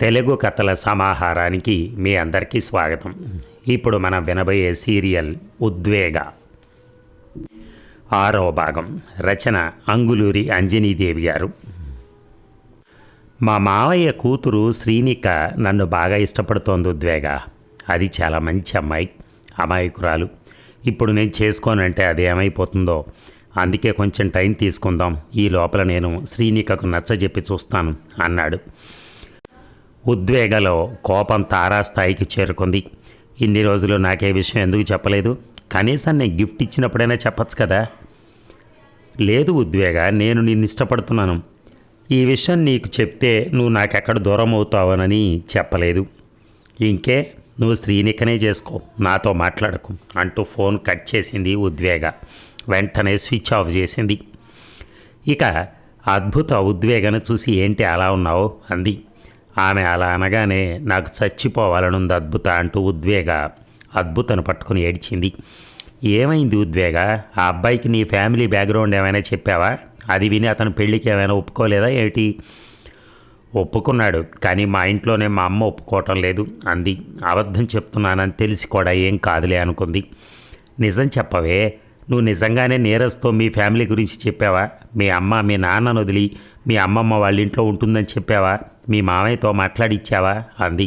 తెలుగు కథల సమాహారానికి మీ అందరికీ స్వాగతం. ఇప్పుడు మనం వినబోయే సీరియల్ ఉద్వేగ 6వ భాగం. రచన అంగులూరి అంజనీదేవి గారు. మా మావయ్య కూతురు శ్రీనిక నన్ను బాగా ఇష్టపడుతోంది ఉద్వేగ. అది చాలా మంచి అమ్మాయి, అమాయకురాలు. ఇప్పుడు నేను చేసుకోనంటే అది ఏమైపోతుందో, అందుకే కొంచెం టైం తీసుకుందాం, ఈ లోపల నేను శ్రీనికకు నచ్చజెప్పి చూస్తాను అన్నాడు. ఉద్వేగలో కోపం తారాస్థాయికి చేరుకుంది. ఇన్ని రోజులు నాకే విషయం ఎందుకు చెప్పలేదు? కనీసం నేను గిఫ్ట్ ఇచ్చినప్పుడైనా చెప్పచ్చు కదా. లేదు ఉద్వేగ, నేను నిన్ను ఇష్టపడుతున్నాను. ఈ విషయం నీకు చెప్తే నువ్వు నాకెక్కడ దూరం అవుతావనని చెప్పలేదు. ఇంకే నువ్వు శ్రీనికనే చేసుకో, నాతో మాట్లాడకు అంటూ ఫోన్ కట్ చేసింది ఉద్వేగ. వెంటనే స్విచ్ ఆఫ్ చేసింది. ఇక అద్భుత ఉద్వేగను చూసి ఏంటి అలా ఉన్నావు అంది. ఆమె అలా అనగానే నాకు చచ్చిపోవాలనుంది అద్భుత అంటూ ఉద్వేగ అద్భుతను పట్టుకుని ఏడ్చింది. ఏమైంది ఉద్వేగ? ఆ అబ్బాయికి నీ ఫ్యామిలీ బ్యాక్గ్రౌండ్ ఏమైనా చెప్పావా? అది విని అతను పెళ్ళికి ఏమైనా ఒప్పుకోలేదా ఏమిటి? ఒప్పుకున్నాడు, కానీ మా ఇంట్లోనే మా అమ్మ ఒప్పుకోవటం లేదు అంది. అబద్ధం చెప్తున్నానని తెలిసి కూడా ఏం కాదులే అనుకుంది. నిజం చెప్పవే, నువ్వు నిజంగానే నీరజ్తో మీ ఫ్యామిలీ గురించి చెప్పావా? మీ అమ్మ మీ నాన్నను వదిలి మీ అమ్మమ్మ వాళ్ళ ఇంట్లో ఉంటుందని చెప్పావా? మీ మామయ్యతో మాట్లాడిచ్చావా అంది.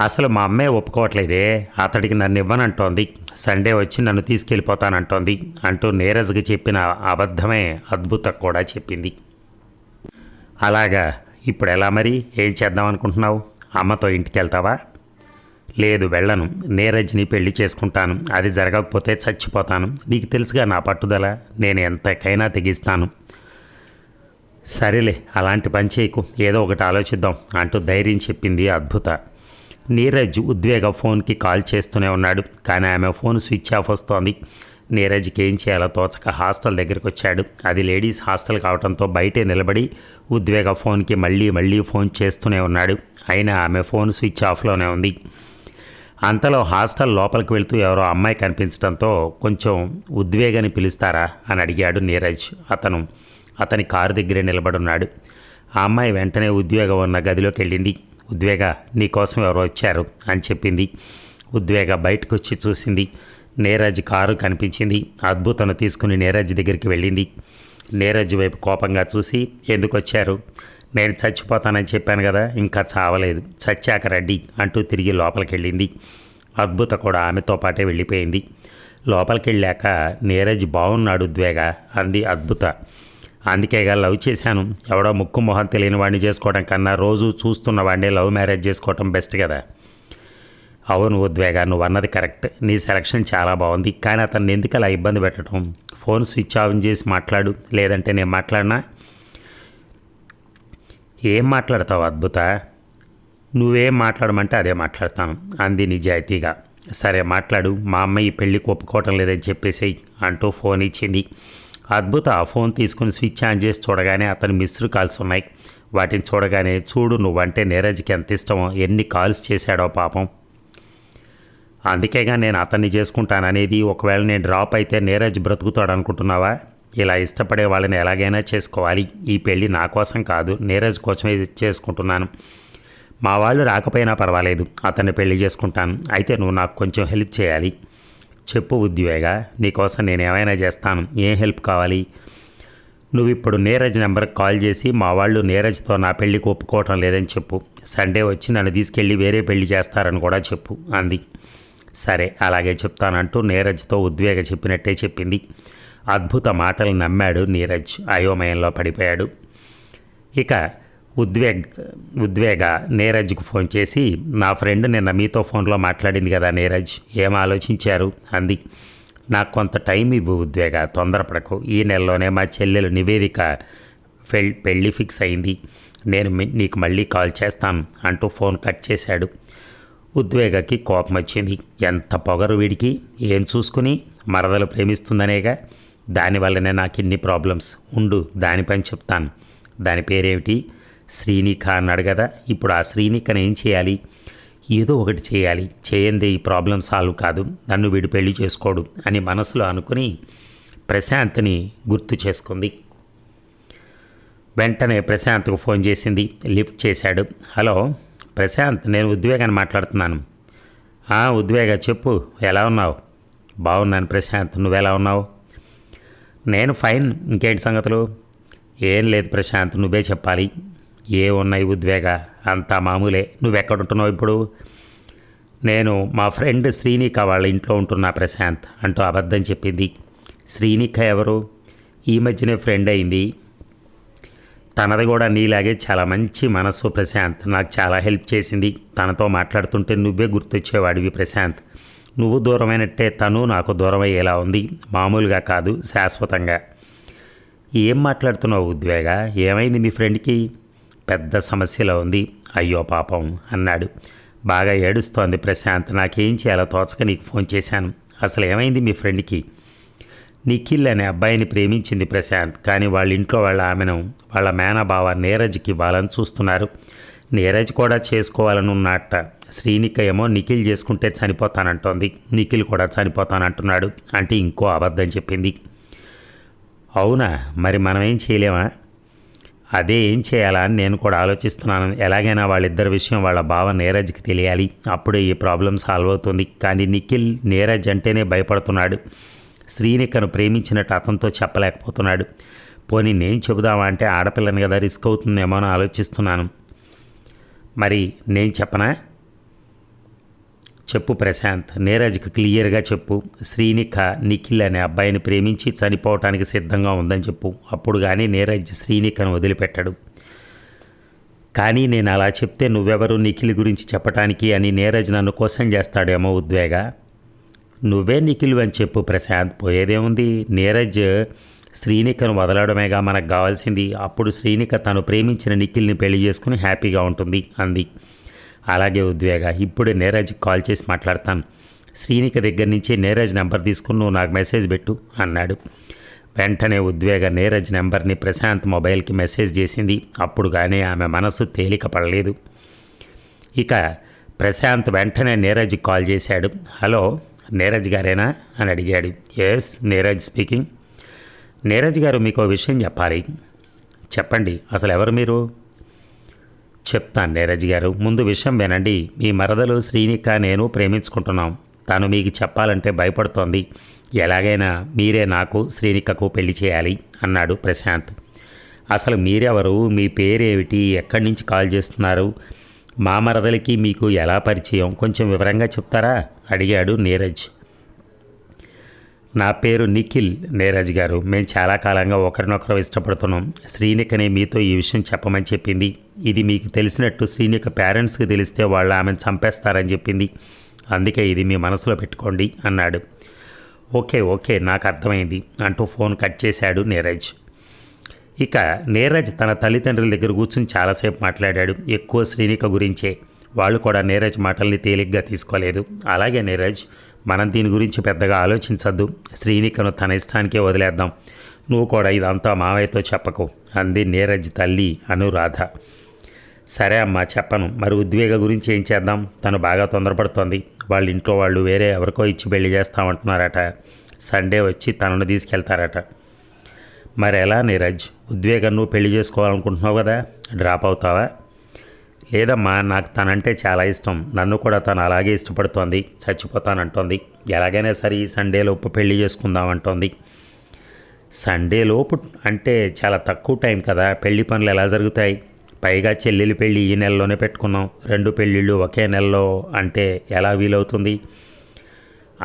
అసలు మా అమ్మే ఒప్పుకోవట్లేదే, అతడికి నన్ను ఇవ్వనంటోంది, సండే వచ్చి నన్ను తీసుకెళ్ళిపోతానంటోంది అంటూ నీరజ్కి చెప్పిన అబద్ధమే అద్భుత కూడా చెప్పింది. అలాగా, ఇప్పుడు ఎలా మరి? ఏం చేద్దాం అనుకుంటున్నావు? అమ్మతో ఇంటికి వెళ్తావా? లేదు, వెళ్ళను. నీరజ్ని పెళ్లి చేసుకుంటాను. అది జరగకపోతే చచ్చిపోతాను. నీకు తెలుసుగా నా పట్టుదల, నేను ఎంతకైనా తెగిస్తాను. సరేలే, అలాంటి పని చేయకు, ఏదో ఒకటి ఆలోచిద్దాం అంటూ ధైర్యం చెప్పింది అద్భుత. నీరజ్ ఉద్వేగ ఫోన్కి కాల్ చేస్తూనే ఉన్నాడు, కానీ ఆమె ఫోన్ స్విచ్ ఆఫ్ వస్తోంది. నీరజ్కి ఏం చేయాలో తోచక హాస్టల్ దగ్గరికి వచ్చాడు. అది లేడీస్ హాస్టల్ కావడంతో బయటే నిలబడి ఉద్వేగ ఫోన్కి మళ్ళీ ఫోన్ చేస్తూనే ఉన్నాడు. అయినా ఆమె ఫోన్ స్విచ్ ఆఫ్లోనే ఉంది. అంతలో హాస్టల్ లోపలికి వెళ్తూ ఎవరో అమ్మాయి కనిపించడంతో కొంచెం ఉద్వేగని పిలుస్తారా అని అడిగాడు నీరజ్. అతని కారు దగ్గరే నిలబడున్నాడు. ఆ అమ్మాయి వెంటనే ఉద్వేగం ఉన్న గదిలోకి వెళ్ళింది. ఉద్వేగ, నీకోసం ఎవరో వచ్చారు అని చెప్పింది. ఉద్వేగ బయటకు వచ్చి చూసింది. నీరజ్ కారు కనిపించింది. అద్భుతను తీసుకుని నీరజ్ దగ్గరికి వెళ్ళింది. నీరజ్ వైపు కోపంగా చూసి, ఎందుకు వచ్చారు? నేను చచ్చిపోతానని చెప్పాను కదా, ఇంకా చావలేదు, చచ్చాక రెడ్డి అంటూ తిరిగి లోపలికి వెళ్ళింది. అద్భుత కూడా ఆమెతో పాటే వెళ్ళిపోయింది. లోపలికి వెళ్ళాక నీరజ్ బాగున్నాడు ఉద్వేగ అంది అద్భుత. అందుకేగా లవ్ చేశాను. ఎవడో ముక్కు మొహం తెలియని వాడిని చేసుకోవడం కన్నా రోజు చూస్తున్న వాడిని లవ్ మ్యారేజ్ చేసుకోవటం బెస్ట్ కదా. అవును ఉద్వేగ, నువ్వు అన్నది కరెక్ట్. నీ సెలక్షన్ చాలా బాగుంది, కానీ అతన్ని ఎందుకు అలా ఇబ్బంది పెట్టడం? ఫోన్ స్విచ్ ఆఫ్ చేసి మాట్లాడు, లేదంటే నేను మాట్లాడినా. ఏం మాట్లాడతావు అద్భుత? నువ్వేం మాట్లాడమంటే అదే మాట్లాడతాను అంది నిజాయితీగా. సరే మాట్లాడు, మా అమ్మ ఈ పెళ్ళికి ఒప్పుకోవటం లేదని చెప్పేసేయి అంటూ ఫోన్ ఇచ్చింది. అద్భుత ఆ ఫోన్ తీసుకుని స్విచ్ ఆన్ చేసి చూడగానే అతని మిస్డ్ కాల్స్ ఉన్నాయి. వాటిని చూడగానే, చూడు నువ్వంటే నీరజ్కి ఎంత ఇష్టమో, ఎన్ని కాల్స్ చేశాడో పాపం. అందుకేగా నేను అతన్ని చేసుకుంటాననేది. ఒకవేళ నేను డ్రాప్ అయితే నీరజ్ బ్రతుకుతాడు అనుకుంటున్నావా? ఇలా ఇష్టపడే వాళ్ళని ఎలాగైనా చేసుకోవాలి. ఈ పెళ్ళి నా కోసం కాదు, నీరజ్ కోసమే చేసుకుంటున్నాను. మా వాళ్ళు రాకపోయినా పర్వాలేదు, అతన్ని పెళ్లి చేసుకుంటాను. అయితే నువ్వు నాకు కొంచెం హెల్ప్ చేయాలి. చెప్పు ఉద్వేగ, నీకోసం నేను ఏమైనా చేస్తాను. ఏం హెల్ప్ కావాలి? నువ్వు ఇప్పుడు నీరజ్ నెంబర్కి కాల్ చేసి మా వాళ్ళు నీరజ్తో నా పెళ్ళికి ఒప్పుకోవటం లేదని చెప్పు. సండే వచ్చి నన్ను తీసుకెళ్ళి వేరే పెళ్లి చేస్తారని కూడా చెప్పు అంది. సరే అలాగే చెప్తానంటూ నీరజ్తో ఉద్వేగ చెప్పినట్టే చెప్పింది. అద్భుత మాటలు నమ్మాడు నీరజ్. అయోమయంలో పడిపోయాడు. ఇక ఉద్వేగ నీరజ్కు ఫోన్ చేసి, నా ఫ్రెండ్ నిన్న మీతో ఫోన్లో మాట్లాడింది కదా నీరజ్, ఏం ఆలోచించారు అంది. నాకు కొంత టైం ఇవ్వు ఉద్వేగ, తొందరపడకు. ఈ నెలలోనే మా చెల్లెలు నివేదిక పెళ్ళి ఫిక్స్ అయింది. నేను నీకు మళ్ళీ కాల్ చేస్తాను అంటూ ఫోన్ కట్ చేశాడు. ఉద్వేగకి కోపం వచ్చింది. ఎంత పొగరు వీడికి! ఏం చూసుకుని మరదలు ప్రేమిస్తుందనేగా, దానివల్లనే నాకు ఇన్ని ప్రాబ్లమ్స్. ఉండు, దాని పని చెప్తాను. దాని పేరేమిటి? శ్రీనిక అన్నాడు కదా. ఇప్పుడు ఆ శ్రీనికను ఏం చేయాలి? ఏదో ఒకటి చేయాలి. చేయందే ఈ ప్రాబ్లం సాల్వ్ కాదు, నన్ను వీడు పెళ్లి చేసుకోడు అని మనసులో అనుకుని ప్రశాంత్ని గుర్తు చేసుకుంది. వెంటనే ప్రశాంత్కు ఫోన్ చేసింది. లిఫ్ట్ చేశాడు. హలో ప్రశాంత్, నేను ఉద్వేగాన్ని మాట్లాడుతున్నాను. ఉద్వేగ చెప్పు, ఎలా ఉన్నావు? బాగున్నాను ప్రశాంత్, నువ్వెలా ఉన్నావు? నేను ఫైన్. ఇంకేంటి సంగతులు? ఏం లేదు ప్రశాంత్, నువ్వే చెప్పాలి. ఏ ఉన్నాయి ఉద్వేగ, అంతా మామూలే. నువ్వెక్కడుంటున్నావు ఇప్పుడు? నేను మా ఫ్రెండ్ శ్రీనిక వాళ్ళ ఇంట్లో ఉంటున్నా ప్రశాంత్ అంటూ అబద్ధం చెప్పింది. శ్రీనిక ఎవరు? ఈ మధ్యనే ఫ్రెండ్ అయింది. తనది కూడా నీలాగే చాలా మంచి మనస్సు ప్రశాంత్. నాకు చాలా హెల్ప్ చేసింది. తనతో మాట్లాడుతుంటే నువ్వే గుర్తొచ్చేవాడివి ప్రశాంత్. నువ్వు దూరమైనట్టే తను నాకు దూరం అయ్యేలా ఉంది. మామూలుగా కాదు, శాశ్వతంగా. ఏం మాట్లాడుతున్నావు ఉద్వేగ? ఏమైంది మీ ఫ్రెండ్కి? పెద్ద సమస్యలో ఉంది. అయ్యో పాపం అన్నాడు. బాగా ఏడుస్తోంది ప్రశాంత్. నాకేం చేయాలో తోచక నీకు ఫోన్ చేశాను. అసలు ఏమైంది మీ ఫ్రెండ్కి? నిఖిల్ అనే అబ్బాయిని ప్రేమించింది ప్రశాంత్. కానీ వాళ్ళ ఇంట్లో ఆమెను వాళ్ళ మేనబావ నీరజ్కి ఇవ్వాలని చూస్తున్నారు. నీరజ్ కూడా చేసుకోవాలని ఉన్నట్ట. శ్రీనిక ఏమో నిఖిల్ చేసుకుంటే చనిపోతానంటోంది. నిఖిల్ కూడా చనిపోతానంటున్నాడు. అంటే ఇంకో అబద్ధం చెప్పింది. అవునా? మరి మనం ఏం చేయలేమా? అదే ఏం చేయాలా అని నేను కూడా ఆలోచిస్తున్నాను. ఎలాగైనా వాళ్ళిద్దరి విషయం వాళ్ళ బావ నీరజ్కి తెలియాలి. అప్పుడే ఈ ప్రాబ్లం సాల్వ్ అవుతుంది. కానీ నిఖిల్ నీరజ్ అంటేనే భయపడుతున్నాడు. శ్రీనికను ప్రేమించినట్టు అతనితో చెప్పలేకపోతున్నాడు. పోనీ నేను చెబుదామా అంటే ఆడపిల్లని కదా, రిస్క్ అవుతుందేమో అని ఆలోచిస్తున్నాను. మరి నేను చెప్పనా? చెప్పు ప్రశాంత్, నీరజ్కి క్లియర్గా చెప్పు. శ్రీనిక నిఖిల్ అనే అబ్బాయిని ప్రేమించి చనిపోవటానికి సిద్ధంగా ఉందని చెప్పు. అప్పుడు కానీ నీరజ్ శ్రీనికను వదిలిపెట్టాడు. కానీ నేను అలా చెప్తే నువ్వెవరు నిఖిల్ గురించి చెప్పటానికి అని నీరజ్ నన్ను క్వశ్చన్ చేస్తాడేమో ఉద్వేగ. నువ్వే నిఖిల్ అని చెప్పు ప్రశాంత్, పోయేదేముంది? నీరజ్ శ్రీనికను వదలడమేగా మనకు కావాల్సింది. అప్పుడు శ్రీనిక తను ప్రేమించిన నిఖిల్ని పెళ్లి చేసుకుని హ్యాపీగా ఉంటుంది అంది. అలాగే ఉద్వేగ, ఇప్పుడే నీరజ్కి కాల్ చేసి మాట్లాడతాను. శ్రీనిక దగ్గర నుంచి నీరజ్ నెంబర్ తీసుకుని నువ్వు నాకు మెసేజ్ పెట్టు అన్నాడు. వెంటనే ఉద్వేగ నీరజ్ నెంబర్ని ప్రశాంత్ మొబైల్కి మెసేజ్ చేసింది. అప్పుడు కానీ ఆమె మనసు తేలిక పడలేదు. ఇక ప్రశాంత్ వెంటనే నీరజ్కి కాల్ చేశాడు. హలో నీరజ్ గారేనా అని అడిగాడు. Yes Neeraj speaking. నీరజ్ గారు, మీకు విషయం చెప్పాలి. చెప్పండి, అసలు ఎవరు మీరు? చెప్తాను నీరజ్ గారు, ముందు విషయం వినండి. మీ మరదలు శ్రీనిక నేను ప్రేమించుకుంటున్నాం. తను మీకు చెప్పాలంటే భయపడుతోంది. ఎలాగైనా మీరే నాకు శ్రీనికకు పెళ్లి చేయాలి అన్నాడు ప్రశాంత్. అసలు మీరెవరు? మీ పేరేమిటి? ఎక్కడి నుంచి కాల్ చేస్తున్నారు? మా మరదలికి మీకు ఎలా పరిచయం? కొంచెం వివరంగా చెప్తారా అడిగాడు నీరజ్. నా పేరు నిఖిల్ నీరజ్ గారు. మేము చాలా కాలంగా ఒకరినొకరు ఇష్టపడుతున్నాం. శ్రీనికనే మీతో ఈ విషయం చెప్పమని చెప్పింది. ఇది మీకు తెలిసినట్టు శ్రీనిక పేరెంట్స్కి తెలిస్తే వాళ్ళు ఆమెను చంపేస్తారని చెప్పింది. అందుకే ఇది మీ మనసులో పెట్టుకోండి అన్నాడు. ఓకే ఓకే, నాకు అర్థమైంది అంటూ ఫోన్ కట్ చేశాడు నీరజ్. ఇక నీరజ్ తన తల్లిదండ్రుల దగ్గర కూర్చుని చాలాసేపు మాట్లాడాడు. ఎక్కువ శ్రీనిక గురించే. వాళ్ళు కూడా నీరజ్ మాటల్ని తేలిగ్గా తీసుకోలేదు. అలాగే నీరజ్, మనం దీని గురించి పెద్దగా ఆలోచించద్దు. శ్రీనికను తన ఇష్టానికే వదిలేద్దాం. నువ్వు కూడా ఇదంతా మావయ్యతో చెప్పకు అంది నీరజ్ తల్లి అనురాధ. సరే అమ్మా, చెప్పను. మరి ఉద్వేగ గురించి ఏం చేద్దాం? తను బాగా తొందరపడుతోంది. వాళ్ళ ఇంట్లో వాళ్ళు వేరే ఎవరికో ఇచ్చి పెళ్లి చేస్తామంటున్నారట. సండే వచ్చి తనను తీసుకెళ్తారట. మరి ఎలా నీరజ్? ఉద్వేగం నువ్వు పెళ్లి చేసుకోవాలనుకుంటున్నావు కదా, డ్రాప్ అవుతావా? లేదమ్మా, నాకు తనంటే చాలా ఇష్టం. నన్ను కూడా తను అలాగే ఇష్టపడుతోంది. చచ్చిపోతానంటోంది. ఎలాగైనా సరే ఈ సండేలోపు పెళ్లి చేసుకుందామంటోంది. సండేలోపు అంటే చాలా తక్కువ టైం కదా. పెళ్లి పనులు ఎలా జరుగుతాయి? పైగా చెల్లెలి పెళ్ళి ఈ నెలలోనే పెట్టుకున్నాం. 2 పెళ్ళిళ్ళు ఒకే నెలలో అంటే ఎలా వీలవుతుంది?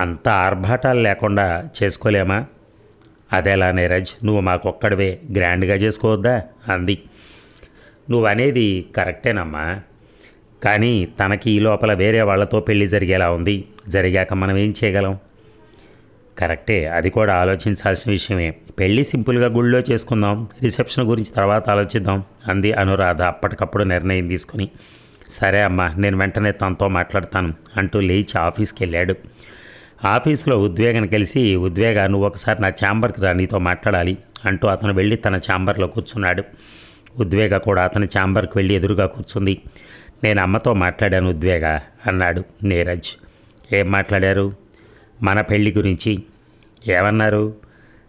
అంత ఆర్భాటాలు లేకుండా చేసుకోలేమా? అదేలా నీరజ్, నువ్వు మాకొక్కడివే, గ్రాండ్గా చేసుకోవద్దా అంది. నువ్వు అనేది కరెక్టేనమ్మా, కానీ తనకి ఈ లోపల వేరే వాళ్ళతో పెళ్లి జరిగేలా ఉంది. జరిగాక మనం ఏం చేయగలం? కరెక్టే, అది కూడా ఆలోచించాల్సిన విషయమే. పెళ్ళి సింపుల్గా గుళ్ళో చేసుకుందాం, రిసెప్షన్ గురించి తర్వాత ఆలోచిద్దాం అంది అనురాధ అప్పటికప్పుడు నిర్ణయం తీసుకుని. సరే అమ్మా, నేను వెంటనే తనతో మాట్లాడతాను అంటూ లేచి ఆఫీస్కి వెళ్ళాడు. ఆఫీసులో ఉద్వేగను కలిసి, ఉద్వేగ నువ్వు ఒకసారి నా ఛాంబర్కి రా, నీతో మాట్లాడాలి అంటూ అతను వెళ్ళి తన ఛాంబర్లో కూర్చున్నాడు. ఉద్వేగ కూడా అతని ఛాంబర్కి వెళ్ళి ఎదురుగా కూర్చుంది. నేను అమ్మతో మాట్లాడాను ఉద్వేగ అన్నాడు నీరజ్. ఏం మాట్లాడారు? మన పెళ్ళి గురించి. ఏమన్నారు?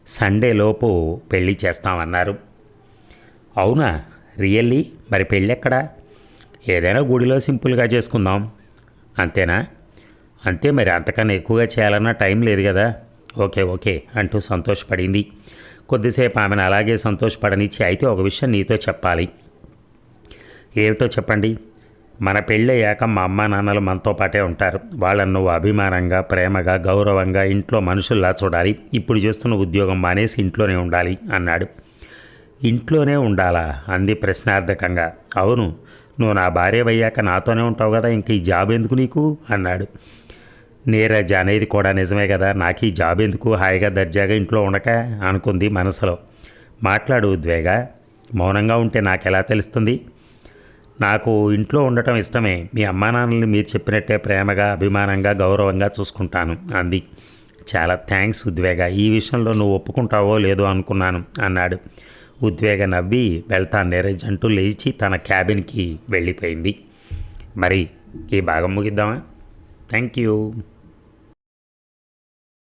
సండే లోపు పెళ్ళి చేస్తామన్నారు. అవునా? రియల్లీ? మరి పెళ్ళెక్కడా? ఏదైనా గుడిలో సింపుల్గా చేసుకుందాం. అంతేనా? అంతే మరి, అంతకన్నా ఎక్కువగా చేయాలన్నా టైం లేదు కదా. ఓకే ఓకే అంటూ సంతోషపడింది. కొద్దిసేపు ఆమెను అలాగే సంతోషపడనిచ్చి, అయితే ఒక విషయం నీతో చెప్పాలి. ఏమిటో చెప్పండి. మన పెళ్ళయ్యాక మా అమ్మా నాన్నలు మనతో పాటే ఉంటారు. వాళ్ళని నువ్వు అభిమానంగా, ప్రేమగా, గౌరవంగా ఇంట్లో మనుషుల్లా చూడాలి. ఇప్పుడు చేస్తున్న ఉద్యోగం మానేసి ఇంట్లోనే ఉండాలి అన్నాడు. ఇంట్లోనే ఉండాలా? అంది ప్రశ్నార్థకంగా. అవును, నువ్వు నా భార్యవయ్యాక నాతోనే ఉంటావు కదా, ఇంక ఈ జాబ్ ఎందుకు నీకు అన్నాడు. నీరజ్ అనేది కూడా నిజమే కదా, నాకు ఈ జాబ్ ఎందుకు, హాయిగా దర్జాగా ఇంట్లో ఉండక అనుకుంది మనసులో. మాట్లాడు ఉద్వేగ. మౌనంగా ఉంటే నాకెలా తెలుస్తుంది? నాకు ఇంట్లో ఉండటం ఇష్టమే. మీ అమ్మా నాన్నల్ని మీరు చెప్పినట్టే ప్రేమగా, అభిమానంగా, గౌరవంగా చూసుకుంటాను అంది. చాలా థ్యాంక్స్ ఉద్వేగ, ఈ విషయంలో నువ్వు ఒప్పుకుంటావో లేదో అనుకున్నాను అన్నాడు. ఉద్వేగ నవ్వి వెళ్తాను నీరజ్ అంటూ లేచి తన క్యాబిన్కి వెళ్ళిపోయింది. మరి ఈ భాగం ముగిద్దామా? Thank you.